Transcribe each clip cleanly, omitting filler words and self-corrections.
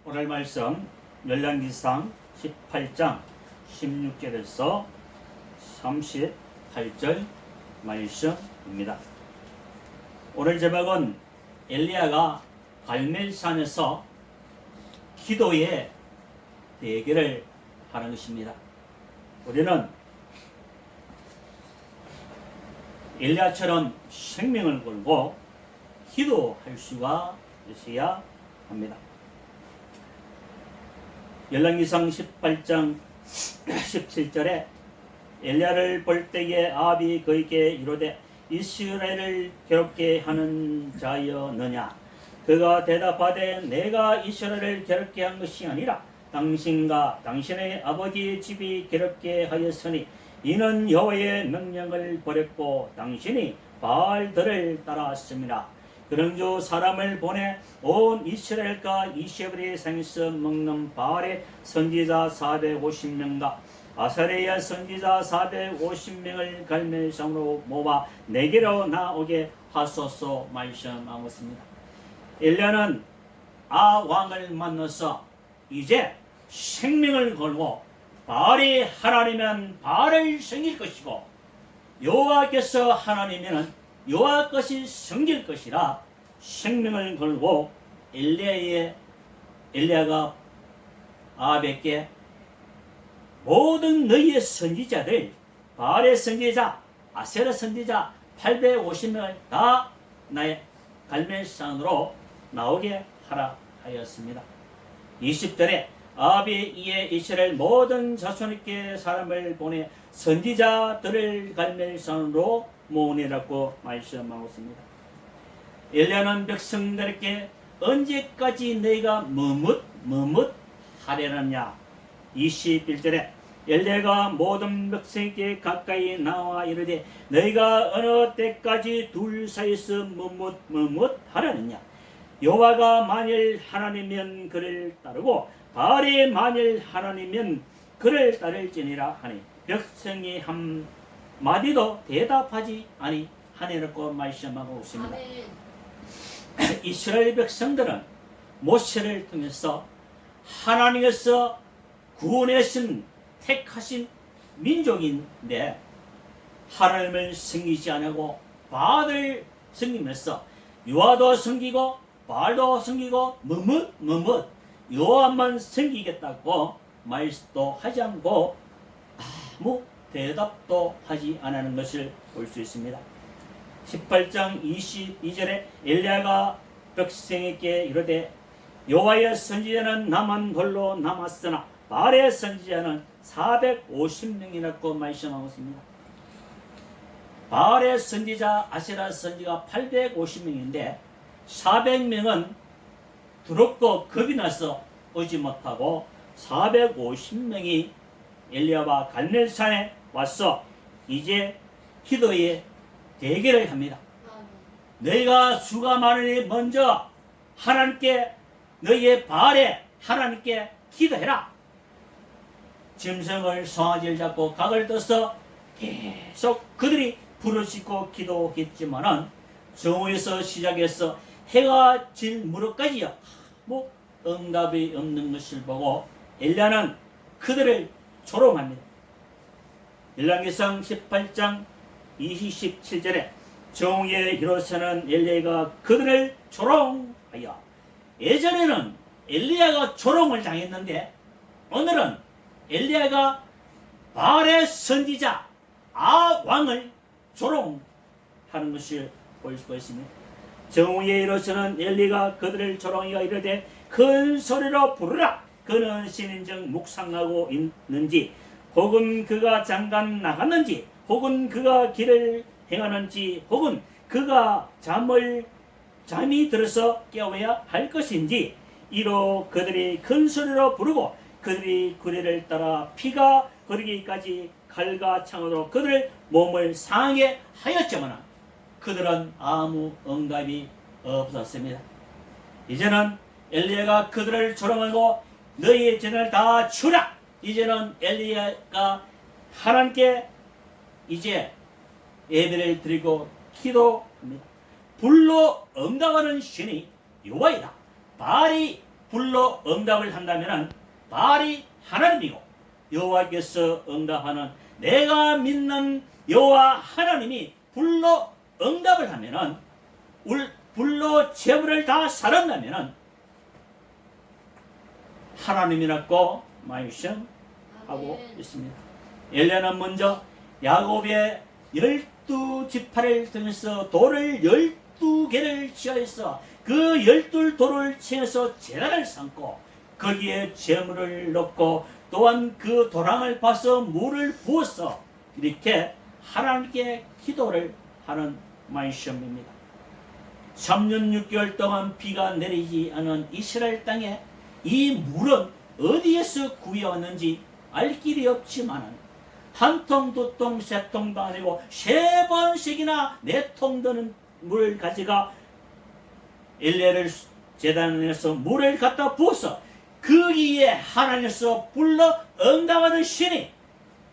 오늘 말씀 열왕기상 18장 16절에서 38절 말씀입니다. 오늘 제목은 엘리야가 갈멜산에서 기도의 대결을 하는 것입니다. 우리는 엘리야처럼 생명을 걸고 기도할 수가 있어야 합니다. 열왕기상 18장 17절에 엘리야를 볼 때에 아합이 그에게 이르되 이스라엘을 괴롭게 하는 자여 너냐? 그가 대답하되 내가 이스라엘을 괴롭게 한 것이 아니라 당신과 당신의 아버지의 집이 괴롭게 하였으니 이는 여호와의 명령을 버렸고 당신이 바알들을 따랐습니다. 그런즉 사람을 보내 온 이스라엘과 이세벨의 상에서 먹는 바알의 선지자 450명과 아사레야 선지자 450명을 갈멜산으로 모아 내게로 나오게 하소서 말씀하고 있습니다. 엘리야는 왕을 만나서 이제 생명을 걸고 바알이 하나님은 바알을 섬길 것이고 여호와께서 하나님이면 여호와 것이 섬길 것이라 생명을 걸고 엘리야가 아합에게 모든 너희의 선지자들 바알의 선지자 아세라 선지자 850명을 다 나의 갈멜산으로 나오게 하라 하였습니다. 20절에 아합이 이에 이스라엘 모든 자손에게 사람을 보내 선지자들을 갈멜산으로 모으니라고 말씀하고 있습니다. 엘리야는 백성들에게 언제까지 너희가 머뭇 하려느냐. 21절에 엘리야가 모든 백성에게 가까이 나와 이르되 너희가 어느 때까지 둘 사이에서 머뭇 하려느냐. 여호와가 만일 하나님이면 그를 따르고 바알이 만일 하나님이면 그를 따를지니라 하니 백성이 한 마디도 대답하지 아니하니라고 말씀하고 있습니다. 이스라엘 백성들은 모세를 통해서 하나님께서 구원하신 택하신 민족인데 하나님을 섬기지 않고 바알을 섬기면서 여호와도 섬기고 바알도 섬기고 머뭇 여호와만 섬기겠다고 말도 하지 않고 아무 대답도 하지 않는 것을 볼 수 있습니다. 18장 22절에 엘리야가 백성에게 이르되 여호와의 선지자는 나만 홀로 남았으나 바알의 선지자는 450명이라고 말씀하고 있습니다. 바알의 선지자 아세라 선지가 850명인데 400명은 두렵고 겁이 나서 오지 못하고 450명이 엘리야와 갈멜산에 와서 이제 기도의 대결을 합니다. 너희가 수가 많으니 먼저 하나님께 너희의 바알에 하나님께 기도해라. 짐승을 송아지를 잡고 각을 떠서 계속 그들이 부르짖고 기도했지만은 정오에서 시작해서 해가 질 무렵까지요 응답이 없는 것을 보고 엘리야는 그들을 조롱합니다. 열왕기상 18장 27절에 정오에 일어서는 엘리야가 그들을 조롱하여 예전에는 엘리야가 조롱을 당했는데 오늘은 엘리야가 바알의 선지자 왕을 조롱하는 것을 볼 수가 있습니다. 정오에 일어서는 엘리야가 그들을 조롱하여 이르되 큰 소리로 부르라. 그는 신인정 묵상하고 있는지 혹은 그가 잠깐 나갔는지 혹은 그가 길을 행하는지 혹은 그가 잠이 들어서 깨워야 할 것인지 이로 그들이 큰 소리로 부르고 그들이 구레를 따라 피가 흐르기까지 칼과 창으로 그들 몸을 상하게 하였지만 그들은 아무 응답이 없었습니다. 이제는 엘리야가 그들을 조롱하고 너희의 죄를 다 치우라. 이제는 엘리야가 하나님께 이제 예배를 드리고 기도합니다. 불로 응답하는 신이 여호와이다. 바알이 불러 응답을 한다면 발이 하나님이고 여호와께서 응답하는 내가 믿는 여호와 하나님이 불러 응답을 하면은 불러 제물을 다 살았다면은 하나님이라고 말씀하고 있습니다. 엘리야는 먼저 야곱의 12지파를 통해서 돌을 12개를 취하여서 그 12돌을 취해서 제단을 삼고 거기에 제물을 넣고 또한 그 도랑을 파서 물을 부어서 이렇게 하나님께 기도를 하는 말씀입니다. 3년 6개월 동안 비가 내리지 않은 이스라엘 땅에 이 물은 어디에서 구해왔는지 알 길이 없지만 한 통, 두 통, 세 통도 아니고 3번씩이나 4통 되는 물을 가져가 엘리야를 제단에서 물을 갖다 부어서 거기에 하나님께서 불러 응답하는 신이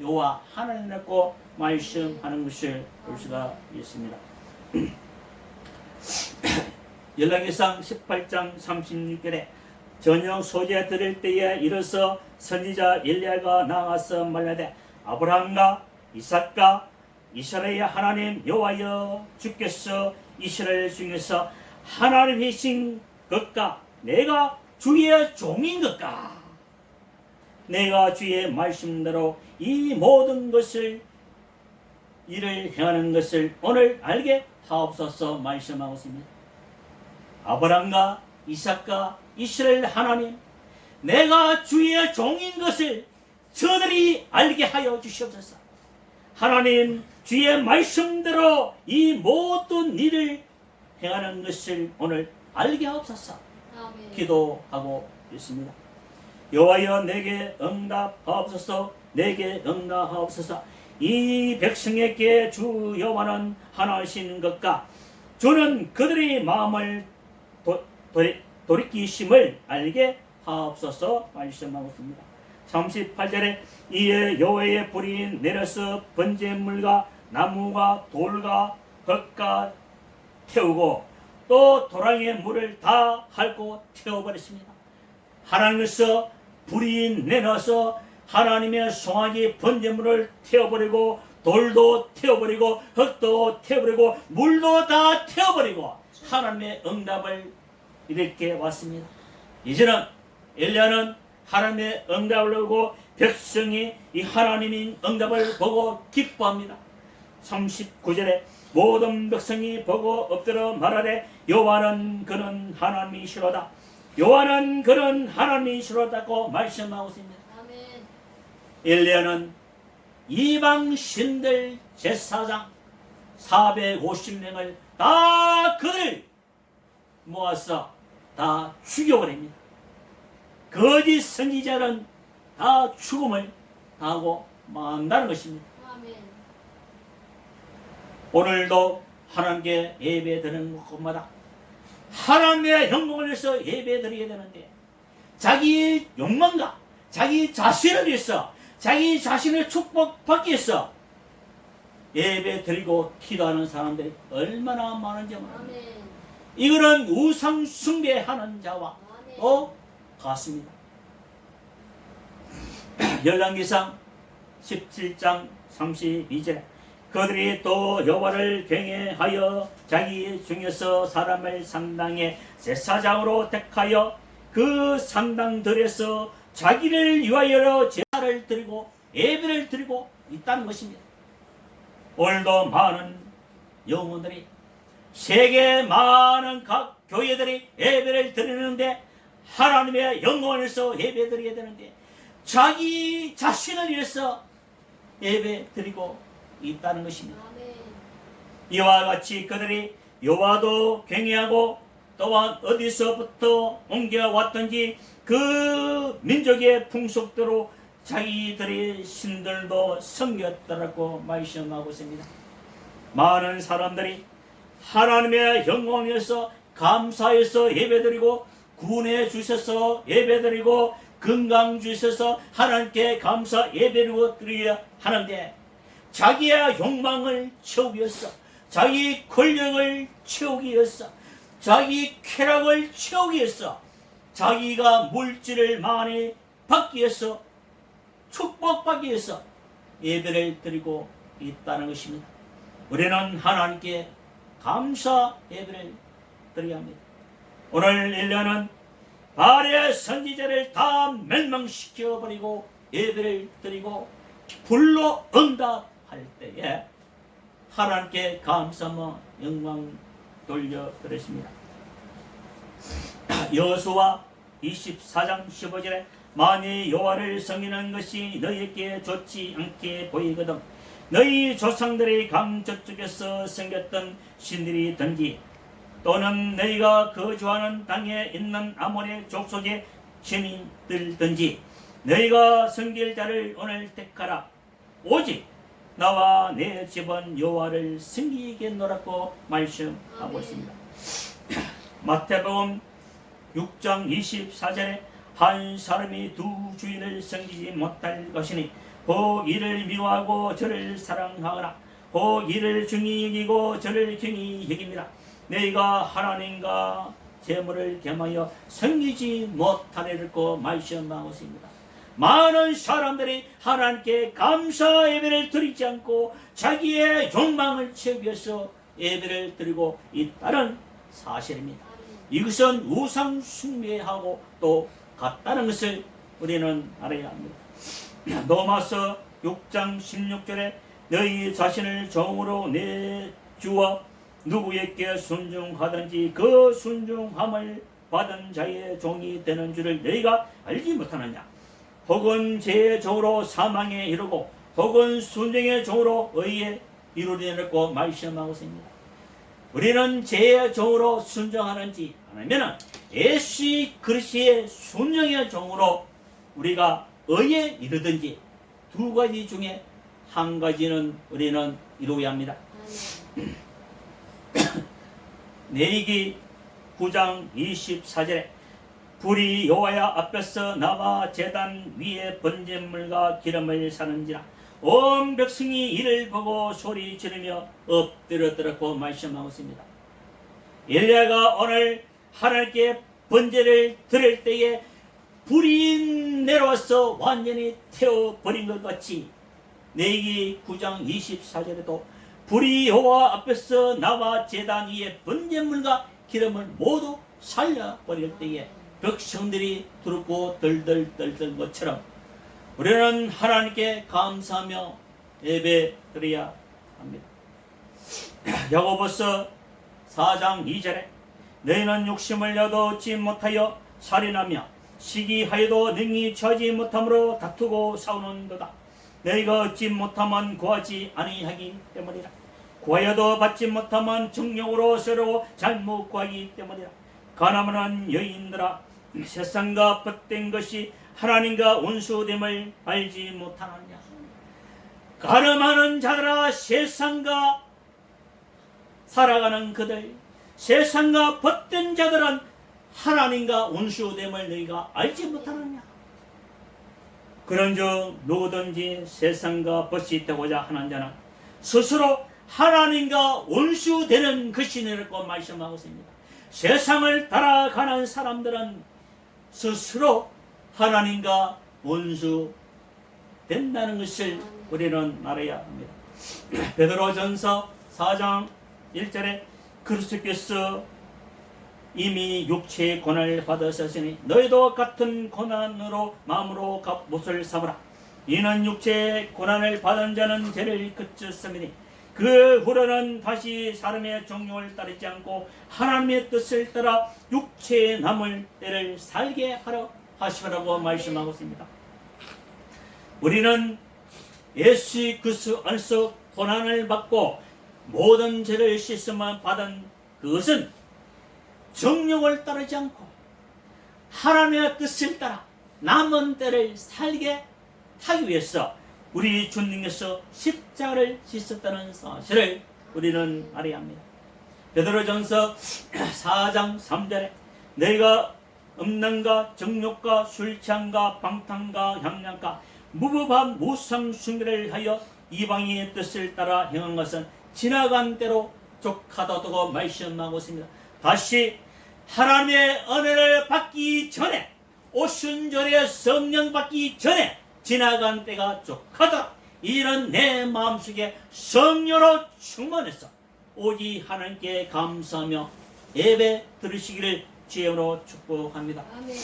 여호와 하나님이라고 말씀하는 것을 볼 수가 있습니다. 열왕기상 18장 36절에 저녁 소재 들을 때에 일어서 선지자 엘리야가 나와서 말하되 아브라함과 이삭과 이스라엘의 하나님 여호와여 주께서 이스라엘 중에서 하나님이신 것과 내가 주의 종인 것과 내가 주의 말씀대로 이 모든 것을 일을 행하는 것을 오늘 알게 하옵소서 말씀하고 있습니다. 아브라함과 이삭과 이스라엘 하나님 내가 주의 종인 것을 저들이 알게 하여 주시옵소서. 하나님 주의 말씀대로 이 모든 일을 행하는 것을 오늘 알게 하옵소서. 아멘. 기도하고 있습니다. 여호와여 내게 응답하옵소서. 내게 응답하옵소서. 이 백성에게 주 여호와는 하나이신 것과 주는 그들의 마음을 돌이키심을 알게 하옵소서 말씀하고 있습니다. 38절에 이에 여호와의 불이 내려서 번제물과 나무와 돌과 흙과 태우고 또 도랑의 물을 다 핥고 태워버렸습니다. 하나님께서 불이 내려서 하나님의 송아지 번제물을 태워버리고 돌도 태워버리고 흙도 태워버리고 물도 다 태워버리고 하나님의 응답을 이렇게 왔습니다. 이제는 엘리야는 하나님의 응답을 보고 백성이 이 하나님의 응답을 보고 기뻐합니다. 39절에 모든 백성이 보고 엎드려 말하되 여호와는 그는 하나님이시로다. 여호와는 그는 하나님이시로다고 말씀하고 있습니다. 아멘. 엘리야는 이방 신들 제사장 450명을 다 그들 모아서 다 죽여버립니다. 거짓 선지자는 다 죽음을 당하고 만다는 것입니다. 아멘. 오늘도 하나님께 예배드리는 곳마다 하나님의 영광을 위해서 예배드려야 되는데 자기 욕망과 자기 자신을 위해서 자기 자신의 축복받기 위해서 예배드리고 기도하는 사람들이 얼마나 많은지 모릅니다. 아멘. 이거는 우상 숭배하는 자와 또 같습니다. 열왕기상 17장 32절에 그들이 또 여호와를 경외하여 자기 중에서 사람을 상당의 제사장으로 택하여 그 상당들에서 자기를 위하여 제사를 드리고 예배를 드리고 있다는 것입니다. 오늘도 많은 영혼들이 세계 많은 각 교회들이 예배를 드리는데 하나님의 영광을 위해서 예배 드려야 되는데 자기 자신을 위해서 예배 드리고 있다는 것입니다. 아멘. 이와 같이 그들이 여호와도 경외하고 또한 어디서부터 옮겨왔던지 그 민족의 풍속대로 자기들의 신들도 섬겼다라고 말씀하고 있습니다. 많은 사람들이 하나님의 영광을 위해서 감사해서 예배드리고 구원해 주셔서 예배드리고 건강 주셔서 하나님께 감사 예배를 드려야 하는데 자기의 욕망을 채우기 위해서 자기 권력을 채우기 위해서 자기 쾌락을 채우기 위해서 자기가 물질을 많이 받기 위해서, 축복받기 위해서 예배를 드리고 있다는 것입니다. 우리는 하나님께 감사 예배를 드려야 합니다. 오늘 인류는 바알의 선지자를 다 멸망시켜버리고 예배를 드리고 불로 응답할 때에 하나님께 감사와 영광 돌려드렸습니다. 여호수아 24장 15절에 만일 여호와를 섬기는 것이 너희에게 좋지 않게 보이거든 너희 조상들의 강 저쪽에서 생겼던 신들이든지 또는 너희가 거주하는 땅에 있는 아몬의 족속의 신인들든지 너희가 섬길 자를 오늘 택하라. 오직 나와 내 집은 여호와를 섬기겠노라고 말씀하고 있습니다. 마태복음 6장 24절에 한 사람이 두 주인을 섬기지 못할 것이니 그 이를 미워하고 저를 사랑하거나 그 이를 중히 여기고 저를 경히 여깁니다. 너희가 하나님과 재물을 겸하여 섬기지 못하리라고 말씀하고 있습니다. 많은 사람들이 하나님께 감사 예배를 드리지 않고 자기의 욕망을 채우기 위해서 예배를 드리고 있다는 사실입니다. 이것은 우상 숭배하고 또 같다는 것을 우리는 알아야 합니다. 로마서 6장 16절에 너희 자신을 종으로 내주어 누구에게 순종하든지 그 순종함을 받은 자의 종이 되는 줄을 너희가 알지 못하느냐. 혹은 죄의 종으로 사망에 이르고 혹은 순종의 종으로 의에 이르리라고 말씀하고 있습니다. 우리는 죄의 종으로 순종하는지 아니면 예수 그리스도의 순종의 종으로 우리가 의에 이르든지 두 가지 중에 한 가지는 우리는 이루어야 합니다. 레위기 9장 24절에 불이 여호와 앞에서 나와 제단 위에 번제물과 기름을 사는지라 온 백성이 이를 보고 소리 지르며 엎드려들었고 말씀하고 있습니다. 엘리야가 오늘 하나님께 번제를 드릴 때에 불이 내려와서 완전히 태워버린 것 같이 레위기 9장 24절에도 불이 여호와 앞에서 나와 제단 위에 번제물과 기름을 모두 살려버릴 때에 백성들이 두렵고 덜덜 것처럼 우리는 하나님께 감사하며 예배 드려야 합니다. 야고보서 4장 2절에 너희는 욕심을 얻지 못하여 살인하며 시기하여도 능히 처하지 못함으로 다투고 싸우는도다. 너희가 얻지 못하면 구하지 아니하기 때문이라. 구하여도 받지 못하면 정욕으로 서로 잘못 구하기 때문이라. 가늠하는 여인들아 세상과 벗된 것이 하나님과 원수됨을 알지 못하느냐. 가늠하는 자들아 세상과 살아가는 그들 세상과 벗된 자들은 하나님과 원수됨을 너희가 알지 못하느냐. 그런즉 누구든지 세상과 벗이 되고자 하는 자는 스스로 하나님과 원수되는 것이라고 말씀하고 있습니다. 세상을 따라가는 사람들은 스스로 하나님과 원수 된다는 것을 우리는 알아야 합니다. 베드로전서 4장 1절에 그리스도께서 이미 육체의 고난을 받으셨으니 너희도 같은 고난으로 마음으로 못을 삼으라. 이는 육체의 고난을 받은 자는 죄를 그쳤으니 그 후로는 다시 사람의 종용을 따르지 않고 하나님의 뜻을 따라 육체의 남을 때를 살게 하려 하시라고 말씀하고 있습니다. 우리는 예수 그리스도 안에서 고난을 받고 모든 죄를 씻음을 받은 그것은 정욕을 따르지 않고 하나님의 뜻을 따라 남은 때를 살게 하기 위해서 우리 주님께서 십자가를 지셨다는 사실을 우리는 알아야 합니다. 베드로전서 4장 3절에 너희가 음란과 정욕과 술취함과 방탕과 향락과 무법한 무상 숭배를 하여 이방인의 뜻을 따라 행한 것은 지나간 대로 족하다고 말씀하고 있습니다. 다시 하나님의 은혜를 받기 전에, 오순절에 성령 받기 전에 지나간 때가 족하더라. 이는 내 마음속에 성령으로 충만해서 오직 하나님께 감사하며 예배 들으시기를 주님으로 축복합니다. 아멘.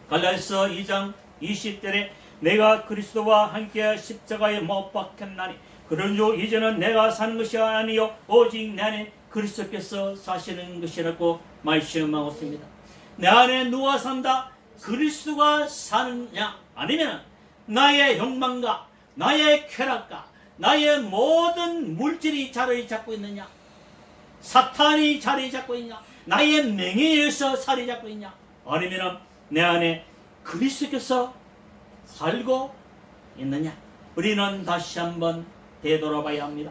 갈라디아서 2장 20절에 내가 그리스도와 함께 십자가에 못 박혔나니 그런즉 이제는 내가 사는 것이 아니요 오직 내 안에 그리스도께서 사시는 것이라고 말씀하고 있습니다. 내 안에 누가 산다? 그리스도가 사느냐? 아니면 나의 욕망과 나의 쾌락과 나의 모든 물질이 자리 잡고 있느냐? 사탄이 자리 잡고 있냐? 나의 명예에서 자리 잡고 있냐? 아니면 내 안에 그리스도께서 살고 있느냐? 우리는 다시 한번 되돌아봐야 합니다.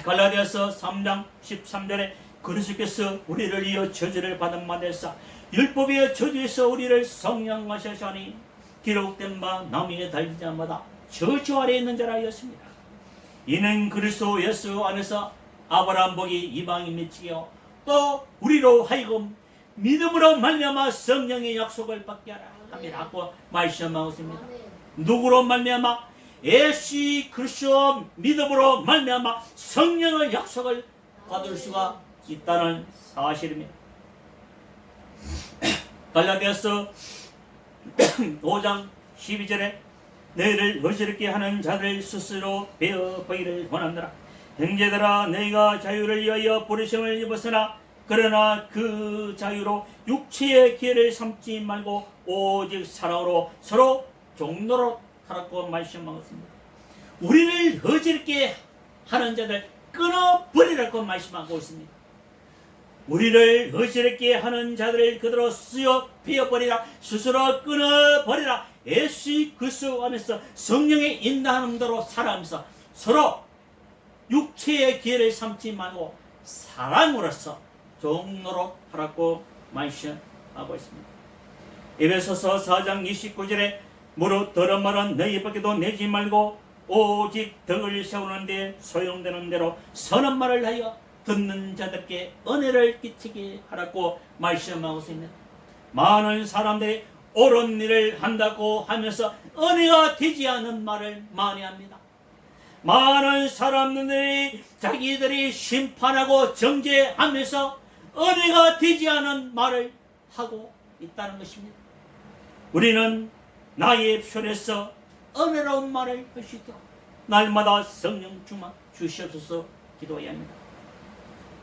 갈라디아서 3장 13절에 그리스도께서 우리를 이어 저주를 받은 바 되사 율법의 저주에서 우리를 성령하셨으니 기록된 바 나무에 달린 자마다 저주 아래 있는 자라 하였습니다. 이는 그리스도 예수 안에서 아브라함 복이 이방인 미치게 또 우리로 하여금 믿음으로 말미암아 성령의 약속을 받게 하라 함이라고 말씀하고 있습니다. 누구로 말미암아? 예수 그리스도 믿음으로 말미암아 성령의 약속을 받을 수가 있다는 사실입니다. 갈라디아서 5장 12절에 너희를 어지럽게 하는 자들 스스로 베어 보기를 원하노라. 형제들아 너희가 자유를 위하여 부르심을 입었으나 그러나 그 자유로 육체의 기회를 삼지 말고 오직 사랑으로 서로 종로로 하라고 말씀하셨습니다. 우리를 어지럽게 하는 자들 끊어버리라고 말씀하고 있습니다. 우리를 어지럽게 하는 자들을 그대로 쓰여 베어버리라. 스스로 끊어버리라. 예수 그리스도 안에서 성령의 인도하는 대로 살아가면서 서로 육체의 기회를 삼지 말고 사랑으로서 종로로 하라고 말씀하고 있습니다. 에베소서 4장 29절에 무릇 더러운 말은 너희밖에도 내지 말고 오직 덕을 세우는데 소용되는 대로 선한 말을 하여 듣는 자들께 은혜를 끼치게 하라고 말씀하고 있습니다. 많은 사람들이 옳은 일을 한다고 하면서 은혜가 되지 않은 말을 많이 합니다. 많은 사람들이 자기들이 심판하고 정죄하면서 은혜가 되지 않은 말을 하고 있다는 것입니다. 우리는 나의 편에서 은혜로운 말을 할 수 있도록 날마다 성령 충만 주시옵소서 기도해야 합니다.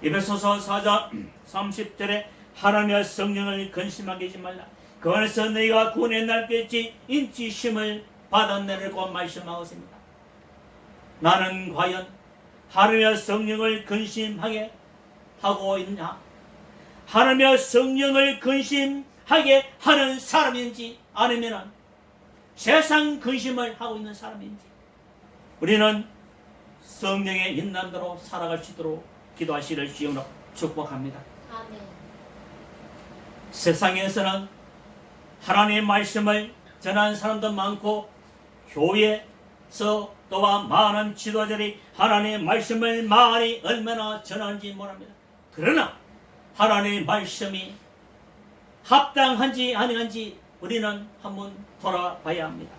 에베소서 4장 30절에 하나님의 성령을 근심하게 하지 말라. 그 안에서 너희가 구원의 날까지 인치심을 받아내려고 말씀하고 있습니다. 나는 과연 하나님의 성령을 근심하게 하고 있냐? 하나님의 성령을 근심하게 하는 사람인지 아니면 세상 근심을 하고 있는 사람인지 우리는 성령의 인도대로 살아갈 수 있도록 기도하시를 주님으로 축복합니다. 아멘. 세상에서는 하나님의 말씀을 전하는 사람도 많고 교회에서 또한 많은 지도자들이 하나님의 말씀을 많이 얼마나 전하는지 모릅니다. 그러나 하나님의 말씀이 합당한지 아니한지 우리는 한번 돌아봐야 합니다.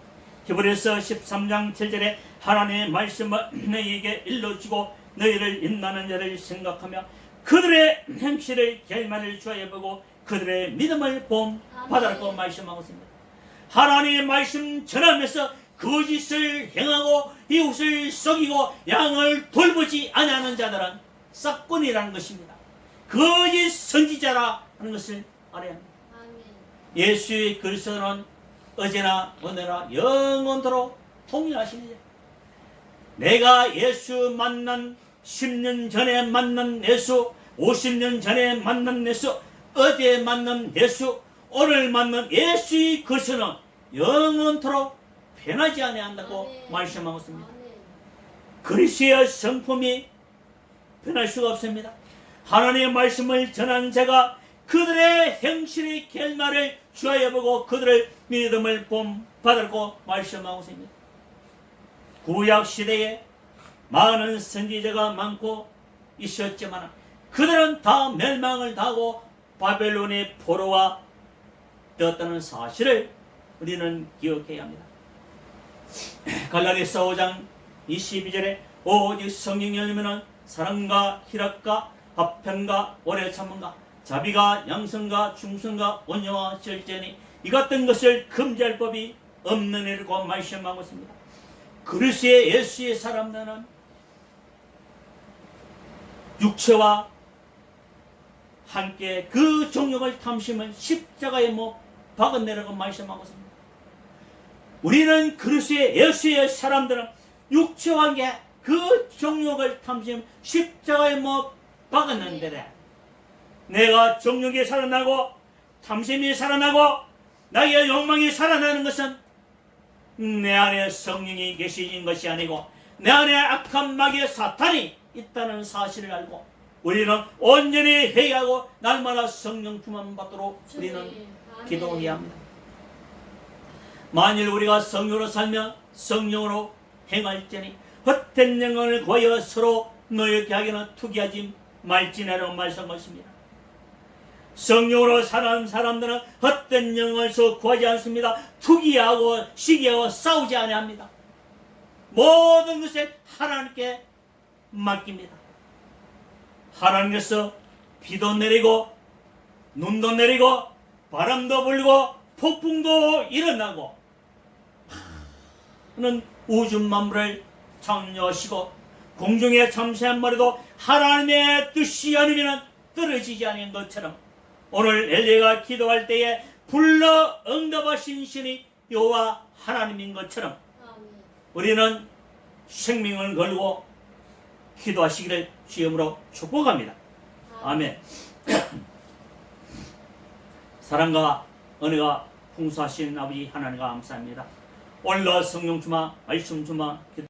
히브리서 13장 7절에 하나님의 말씀을 너희에게 일러주고 너희를 인도하는 자를 생각하며 그들의 행실을 결말을 주어보고 그들의 믿음을 본받으라고 말씀하고 있습니다. 하나님의 말씀 전하면서 거짓을 행하고 이웃을 속이고 양을 돌보지 아니하는 자들은 싹꾼이라는 것입니다. 거짓 선지자라는 것을 알아야 합니다. 예수의 그리스도는 어제나 오늘나 영원토록 통일하십니다. 내가 예수 만난 10년 전에 만난 예수, 50년 전에 만난 예수, 어제 만난 예수, 오늘 만난 예수의 그리스도는 영원토록 변하지 아니한다고 말씀하고 있습니다. 그리스도의 성품이 변할 수가 없습니다. 하나님의 말씀을 전한 자가 그들의 행실의 결말을 주어보고 그들의 믿음을 본받으라고 말씀하고 있습니다. 구약 시대에 많은 선지자가 많고 있었지만 그들은 다 멸망을 당하고 바벨론의 포로가 되었다는 사실을 우리는 기억해야 합니다. 갈라디아서 5장 22절에 오직 성령이 열리면은 사랑과 희락과 화평과 오래 참음과 자비가 양성과 충성과 온유와 절제니 이 같은 것을 금지할 법이 없는 이라고 말씀하고 있습니다. 그리스도의 예수의 사람들은 육체와 함께 그 정욕을 탐심을 십자가에 못 박아내라고 말씀하고 있습니다. 우리는 그리스도의 예수의 사람들은 육체와 함께 그 정욕을 탐심 십자가에 못 박았는데 내가 정욕이 살아나고 탐심이 살아나고 나의 욕망이 살아나는 것은 내 안에 성령이 계신 것이 아니고 내 안에 악한 마귀의 사탄이 있다는 사실을 알고 우리는 온전히 회개하고 날마다 성령 충만 받도록 우리는 기도해야 합니다. 만일 우리가 성령으로 살면 성령으로 행할지니 헛된 영혼을 구하여 서로 노역게 하기는 투기하지 말지니라고 말씀하십니다. 성령으로 사는 사람들은 헛된 영혼을 구하지 않습니다. 투기하고 시기하고 싸우지 아니합니다. 모든 것을 하나님께 맡깁니다. 하나님께서 비도 내리고 눈도 내리고 바람도 불고 폭풍도 일어나고 는 우주 만물을 창조하시고 공중에 잠시한 머리도 하나님의 뜻이 아니면 떨어지지 않은 것처럼 오늘 엘리야가 기도할 때에 불러 응답하신 신이 여호와 하나님인 것처럼 우리는 생명을 걸고 기도하시기를 주님으로 축복합니다. 아멘. 사랑과 은혜가 풍성하신 아버지 하나님과 감사합니다. 오늘도 성령 주마 말씀 주마